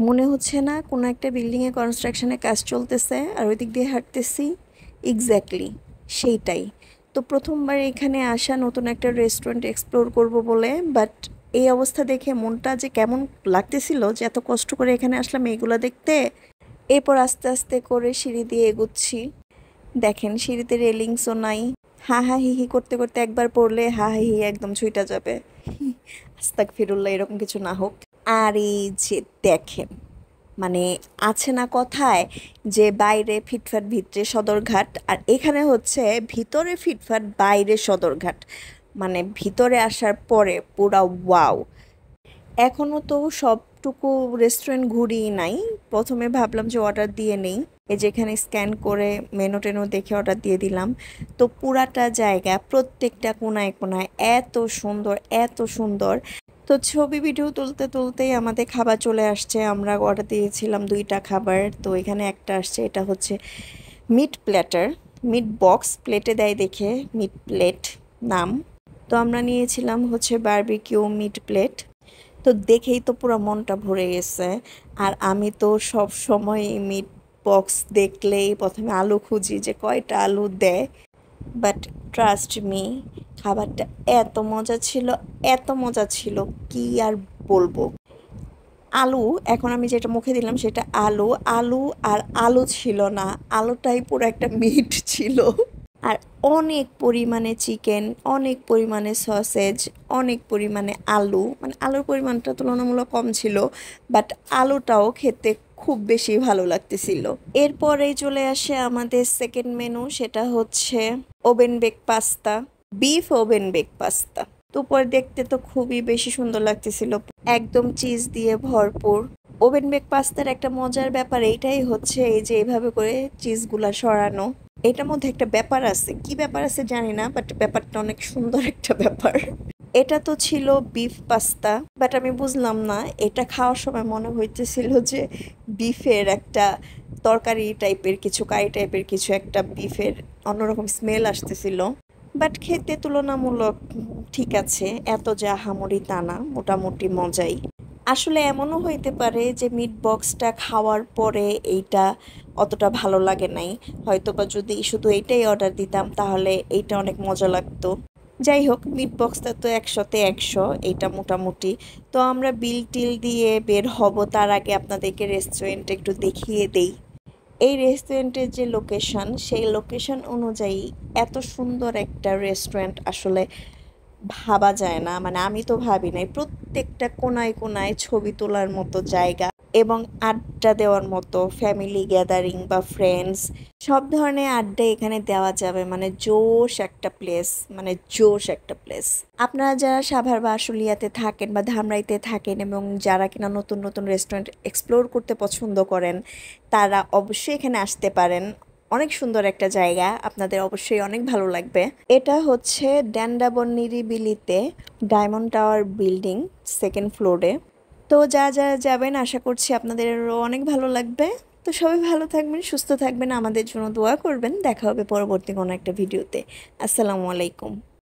মনে হচ্ছে না কোনো একটা বিল্ডিংয়ে কনস্ট্রাকশনের কাজ চলতেছে আর ওই দিক দিয়ে হাঁটতেছি। এক্স্যাক্টলি সেইটাই। তো প্রথমবার এখানে আসা, নতুন একটা রেস্টুরেন্ট এক্সপ্লোর করব বলে, বাট এই অবস্থা দেখে মনটা যে কেমন লাগতেছিল যে এত কষ্ট করে এখানে আসলাম এইগুলা দেখতে। এরপর আস্তে আস্তে করে সিঁড়ি দিয়ে এগুচ্ছি। দেখেন সিঁড়িতে রেলিংসও নাই। হা হা হি হি করতে করতে একবার পড়লে হা হা হি একদম ছুঁইটা যাবে। আস্তাগফিরুল্লাহ, এরকম কিছু না হোক। আর এই যে দেখেন, মানে আছে না কথায় যে বাইরে ফিটফাট ভিতরে সদরঘাট, আর এখানে হচ্ছে ভিতরে ফিটফাট বাইরে সদরঘাট। মানে ভিতরে আসার পরে পুরা ওয়াও। এখনও তো সবটুকু রেস্টুরেন্ট ঘুরিই নাই। প্রথমে ভাবলাম যে অর্ডার দিয়ে নেই, এই যেখানে স্ক্যান করে মেনু টেনু দেখে অর্ডার দিয়ে দিলাম। তো পুরাটা জায়গা প্রত্যেকটা কোনায় কোনায় এত সুন্দর, এত সুন্দর। তো ছবি ভিডিও তুলতে তুলতেই আমাদের খাবার চলে আসছে। আমরা অর্ডার দিয়েছিলাম 2টা খাবার, তো এখানে একটা আসছে, এটা হচ্ছে মিট প্ল্যাটার। মিট বক্স প্লেটে দেয় দেখে মিট প্লেট নাম। তো আমরা নিয়েছিলাম হচ্ছে বারবিকিউ মিট প্লেট। তো দেখেই তো পুরো মনটা ভরে গেছে। আর আমি তো সব সময় মিট বক্স দেখলেই প্রথমে আলু খুঁজি যে কয়টা আলু দেয়। বাট ট্রাস্ট মি, খাবারটা এত মজা ছিল, এত মজা ছিল, কি আর বলবো। আলু, এখন আমি যেটা মুখে দিলাম সেটা আলু। আলু আর আলু ছিল না, আলুটাই পুরো একটা মিট ছিল। আর অনেক পরিমাণে চিকেন, অনেক পরিমাণে সসেজ, অনেক পরিমাণে আলু, মানে আলুর পরিমাণটা তুলনামূলক কম ছিল, বাট আলুটাও খেতে খুব বেশি ভালো লাগতেছিল। এরপরেই চলে আসে আমাদের সেকেন্ড মেনু, সেটা হচ্ছে oven bake pasta, beef oven bake pasta. তো পরে দেখতে তো খুবই বেশি সুন্দর লাগতেছিল, একদম চিজ দিয়ে ভরপুর। ওভেন বেক পাস্তার একটা মজার ব্যাপার এইটাই হচ্ছে এই যে এইভাবে করে চিজগুলা সরানো। এটার মধ্যে একটা ব্যাপার আছে, কি ব্যাপার আছে জানি না, বাট ব্যাপারটা অনেক সুন্দর একটা ব্যাপার। এটা তো ছিল বিফ পাস্তা, বাট আমি বুঝলাম না, এটা খাওয়ার সময় মনে হইতেছিল যে বিফের একটা তরকারি টাইপের কিছু, কারি টাইপের কিছু একটা, বিফের অন্যরকম স্মেল আসতেছিল। বাট খেতে তুলনামূলক ঠিক আছে, এত যে আহামরি তা না, মোটামুটি মজাই। আসলে এমনও হইতে পারে যে মিট বক্সটা খাওয়ার পরে এইটা অতটা ভালো লাগে নাই। হয়তোবা যদি শুধু এইটাই অর্ডার দিতাম তাহলে এইটা অনেক মজা লাগতো। যাই হোক, মিট বক্সটা তো 100-তে 100, এইটা মোটামুটি। তো আমরা বিল টিল দিয়ে বের হব, তার আগে আপনাদেরকে রেস্টুরেন্ট একটু দেখিয়ে দেই। এই রেস্টুরেন্টের যে লোকেশন, সেই লোকেশন অনুযায়ী এত সুন্দর একটা রেস্টুরেন্ট আসলে ভাবা যায় না। মানে আমি তো ভাবি নাই, প্রত্যেকটা কোনায় কোনায় ছবি তোলার মতো জায়গা এবং আড্ডা দেওয়ার মতো, ফ্যামিলি গ্যাদারিং বা ফ্রেন্ডস সব ধরনের আড্ডা এখানে দেওয়া যাবে। মানে জোশ একটা প্লেস, মানে জোশ একটা প্লেস। আপনারা যারা সাভার বা আশুলিয়াতে থাকেন বা ধামরাইতে থাকেন এবং যারা কিনা নতুন নতুন রেস্টুরেন্ট এক্সপ্লোর করতে পছন্দ করেন, তারা অবশ্যই এখানে আসতে পারেন। অনেক সুন্দর একটা জায়গা, আপনাদের অবশ্যই অনেক ভালো লাগবে। এটা হচ্ছে ড্যান্ডাবন নিরিবিলিতে ডায়মন্ড টাওয়ার বিল্ডিং, সেকেন্ড ফ্লোরে। তো যারা যাবেন আশা করছি আপনাদেরও অনেক ভালো লাগবে। তো সবাই ভালো থাকবেন, সুস্থ থাকবেন, আমাদের জন্য দোয়া করবেন। দেখা হবে পরবর্তী কোনো একটা ভিডিওতে। আসসালামু আলাইকুম।